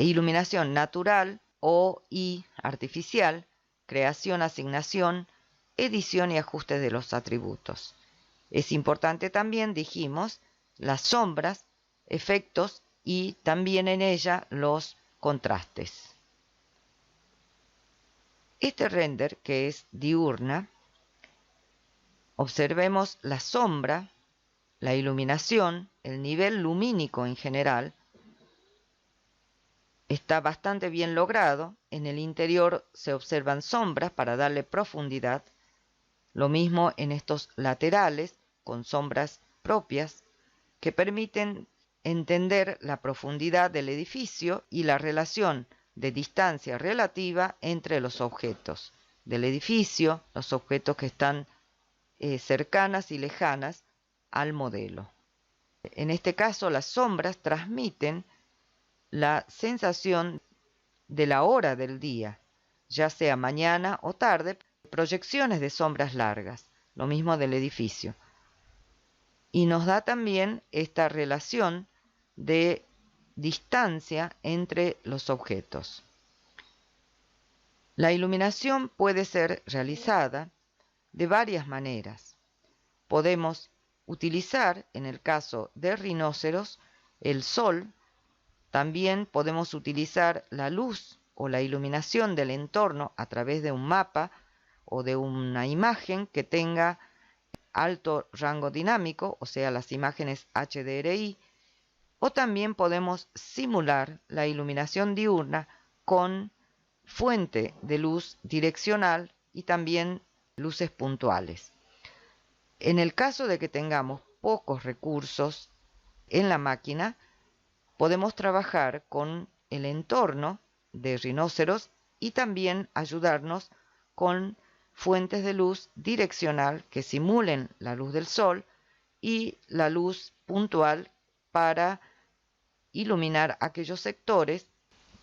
iluminación natural o artificial, creación, asignación, edición y ajustes de los atributos. Es importante también, dijimos, las sombras, efectos y también en ella los contrastes. Este render, que es diurna, observemos la sombra, la iluminación, el nivel lumínico en general, está bastante bien logrado. En el interior se observan sombras para darle profundidad. Lo mismo en estos laterales, con sombras propias, que permiten entender la profundidad del edificio y la relación de distancia relativa entre los objetos del edificio, los objetos que están cercanas y lejanas al modelo. En este caso, las sombras transmiten la sensación de la hora del día, ya sea mañana o tarde, proyecciones de sombras largas, lo mismo del edificio. Y nos da también esta relación de distancia entre los objetos. La iluminación puede ser realizada de varias maneras. Podemos utilizar, en el caso de rinoceros, el sol. También podemos utilizar la luz o la iluminación del entorno a través de un mapa o de una imagen que tenga alto rango dinámico, o sea, las imágenes HDRI, o también podemos simular la iluminación diurna con fuente de luz direccional y también luces puntuales. En el caso de que tengamos pocos recursos en la máquina, podemos trabajar con el entorno de rinoceros y también ayudarnos con fuentes de luz direccional que simulen la luz del sol y la luz puntual para iluminar aquellos sectores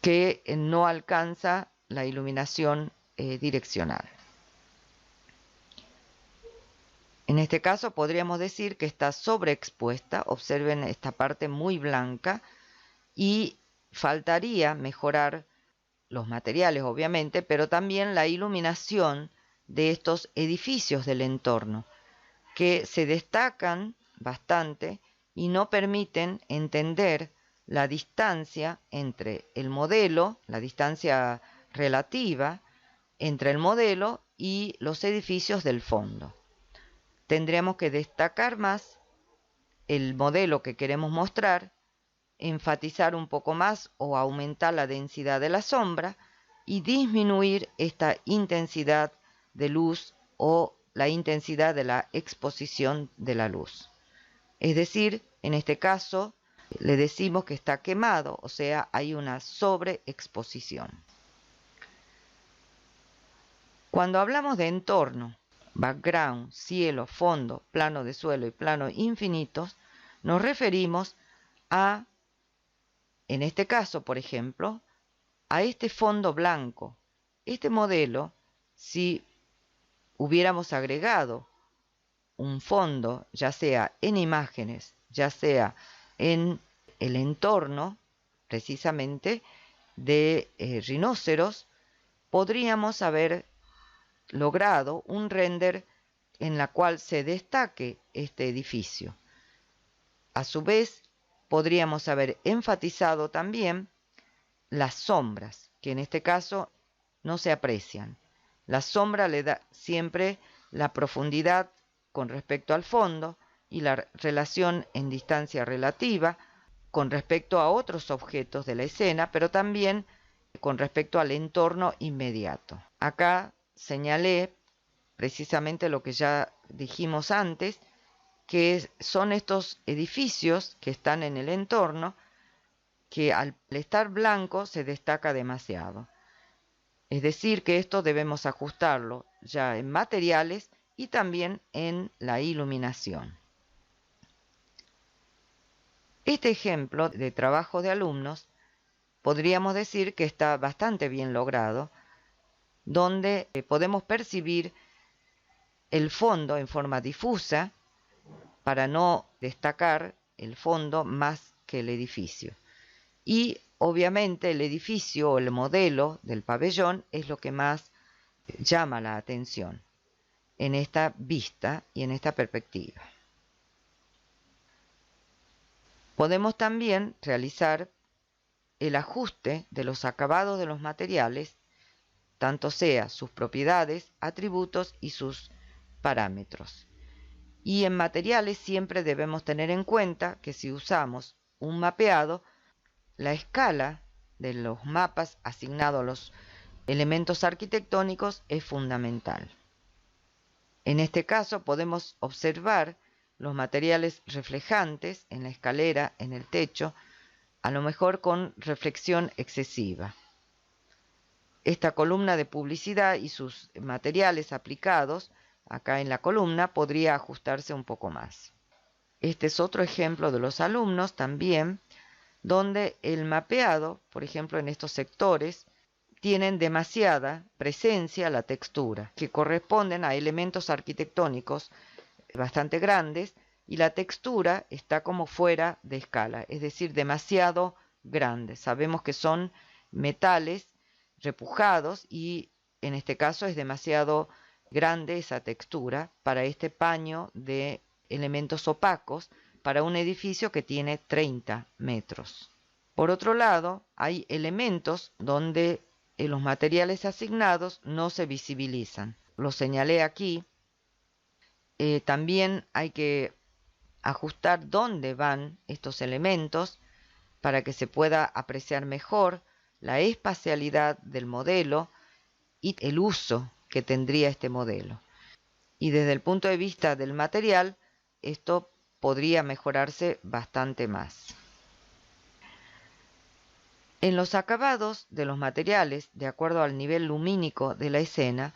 que no alcanza la iluminación direccional. En este caso podríamos decir que está sobreexpuesta. Observen esta parte muy blanca y faltaría mejorar los materiales, obviamente, pero también la iluminación de estos edificios del entorno, que se destacan bastante y no permiten entender la distancia entre el modelo, la distancia relativa entre el modelo y los edificios del fondo. Tendremos que destacar más el modelo que queremos mostrar, enfatizar un poco más o aumentar la densidad de la sombra y disminuir esta intensidad de luz o la intensidad de la exposición de la luz. Es decir, en este caso le decimos que está quemado, o sea, hay una sobreexposición. Cuando hablamos de entorno, background, cielo, fondo, plano de suelo y plano infinitos, nos referimos a, en este caso, por ejemplo, a este fondo blanco. Este modelo, si hubiéramos agregado un fondo, ya sea en imágenes, ya sea en el entorno, precisamente, de rinoceros, podríamos haber logrado un render en la cual se destaque este edificio. A su vez, podríamos haber enfatizado también las sombras, que en este caso no se aprecian. La sombra le da siempre la profundidad con respecto al fondo y la relación en distancia relativa con respecto a otros objetos de la escena, pero también con respecto al entorno inmediato. Acá señalé precisamente lo que ya dijimos antes, que son estos edificios que están en el entorno, que al estar blanco se destaca demasiado. Es decir, que esto debemos ajustarlo ya en materiales y también en la iluminación. Este ejemplo de trabajo de alumnos podríamos decir que está bastante bien logrado, donde podemos percibir el fondo en forma difusa para no destacar el fondo más que el edificio. Y Obviamente el edificio o el modelo del pabellón es lo que más llama la atención en esta vista y en esta perspectiva. Podemos también realizar el ajuste de los acabados de los materiales, tanto sea sus propiedades, atributos y sus parámetros. Y en materiales siempre debemos tener en cuenta que si usamos un mapeado, la escala de los mapas asignados a los elementos arquitectónicos es fundamental. En este caso podemos observar los materiales reflejantes en la escalera, en el techo, a lo mejor con reflexión excesiva. Esta columna de publicidad y sus materiales aplicados acá en la columna podría ajustarse un poco más. Este es otro ejemplo de los alumnos también, donde el mapeado, por ejemplo en estos sectores, tienen demasiada presencia la textura, que corresponden a elementos arquitectónicos bastante grandes, y la textura está como fuera de escala, es decir, demasiado grande. Sabemos que son metales repujados y en este caso es demasiado grande esa textura para este paño de elementos opacos para un edificio que tiene 30 metros. Por otro lado, hay elementos donde los materiales asignados no se visibilizan. Lo señalé aquí. También hay que ajustar dónde van estos elementos para que se pueda apreciar mejor la espacialidad del modelo y el uso que tendría este modelo. Y desde el punto de vista del material, esto podría mejorarse bastante más. En los acabados de los materiales, de acuerdo al nivel lumínico de la escena,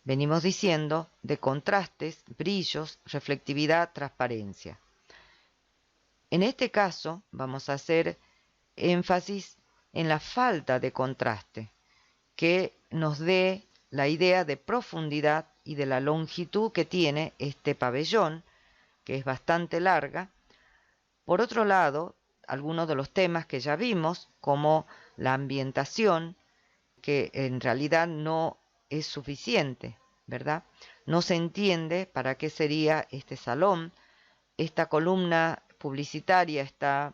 venimos diciendo de contrastes, brillos, reflectividad, transparencia. En este caso vamos a hacer énfasis en la falta de contraste, que nos dé la idea de profundidad y de la longitud que tiene este pabellón, que es bastante larga. Por otro lado, algunos de los temas que ya vimos, como la ambientación, que en realidad no es suficiente, ¿verdad? No se entiende para qué sería este salón. Esta columna publicitaria está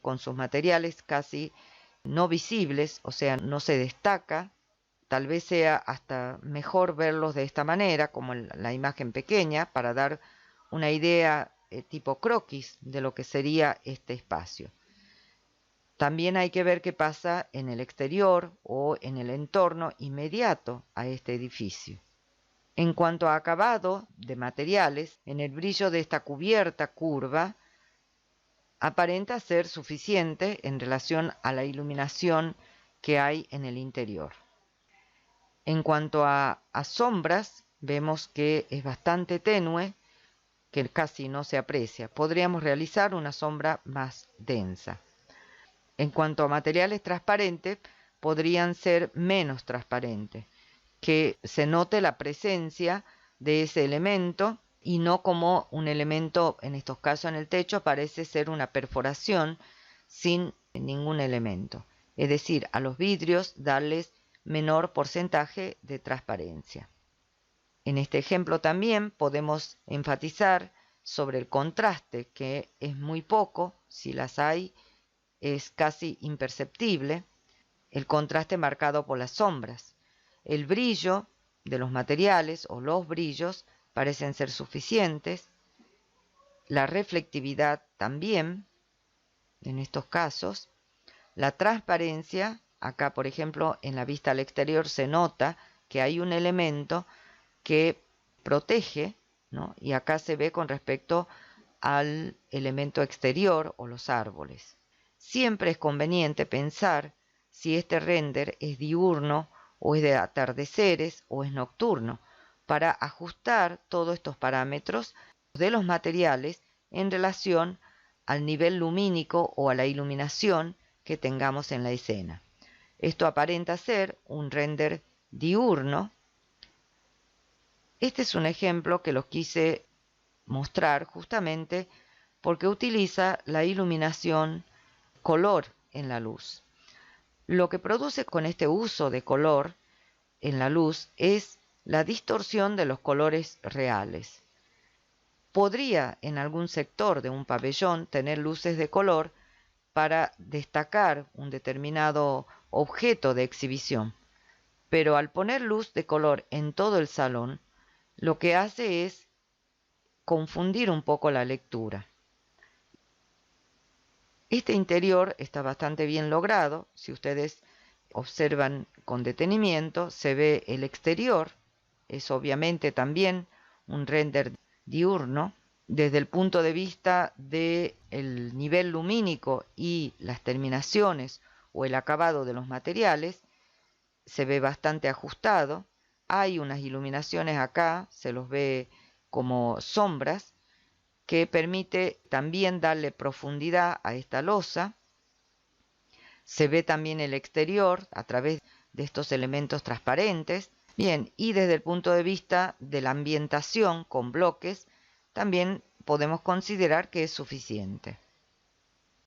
con sus materiales casi no visibles, o sea, no se destaca. Tal vez sea hasta mejor verlos de esta manera, como la imagen pequeña, para dar una idea tipo croquis de lo que sería este espacio. También hay que ver qué pasa en el exterior o en el entorno inmediato a este edificio. En cuanto a acabado de materiales, en el brillo de esta cubierta curva, aparenta ser suficiente en relación a la iluminación que hay en el interior. En cuanto a sombras, vemos que es bastante tenue, que casi no se aprecia. Podríamos realizar una sombra más densa. En cuanto a materiales transparentes, podrían ser menos transparentes, que se note la presencia de ese elemento y no como un elemento, en estos casos en el techo, parece ser una perforación sin ningún elemento. Es decir, a los vidrios darles menor porcentaje de transparencia. En este ejemplo también podemos enfatizar sobre el contraste, que es muy poco, si las hay, es casi imperceptible, el contraste marcado por las sombras. El brillo de los materiales o los brillos parecen ser suficientes. La reflectividad también, en estos casos. La transparencia, acá por ejemplo en la vista al exterior se nota que hay un elemento que protege, ¿no? Y acá se ve con respecto al elemento exterior o los árboles. Siempre es conveniente pensar si este render es diurno o es de atardeceres o es nocturno, para ajustar todos estos parámetros de los materiales en relación al nivel lumínico o a la iluminación que tengamos en la escena. Esto aparenta ser un render diurno. Este es un ejemplo que los quise mostrar justamente porque utiliza la iluminación color en la luz. Lo que produce con este uso de color en la luz es la distorsión de los colores reales. Podría en algún sector de un pabellón tener luces de color para destacar un determinado objeto de exhibición, pero al poner luz de color en todo el salón, lo que hace es confundir un poco la lectura. Este interior está bastante bien logrado. Si ustedes observan con detenimiento, se ve el exterior. Es obviamente también un render diurno. Desde el punto de vista del nivel lumínico y las terminaciones o el acabado de los materiales, se ve bastante ajustado. Hay unas iluminaciones acá, se los ve como sombras, que permite también darle profundidad a esta losa. Se ve también el exterior a través de estos elementos transparentes. Bien, y desde el punto de vista de la ambientación con bloques, también podemos considerar que es suficiente.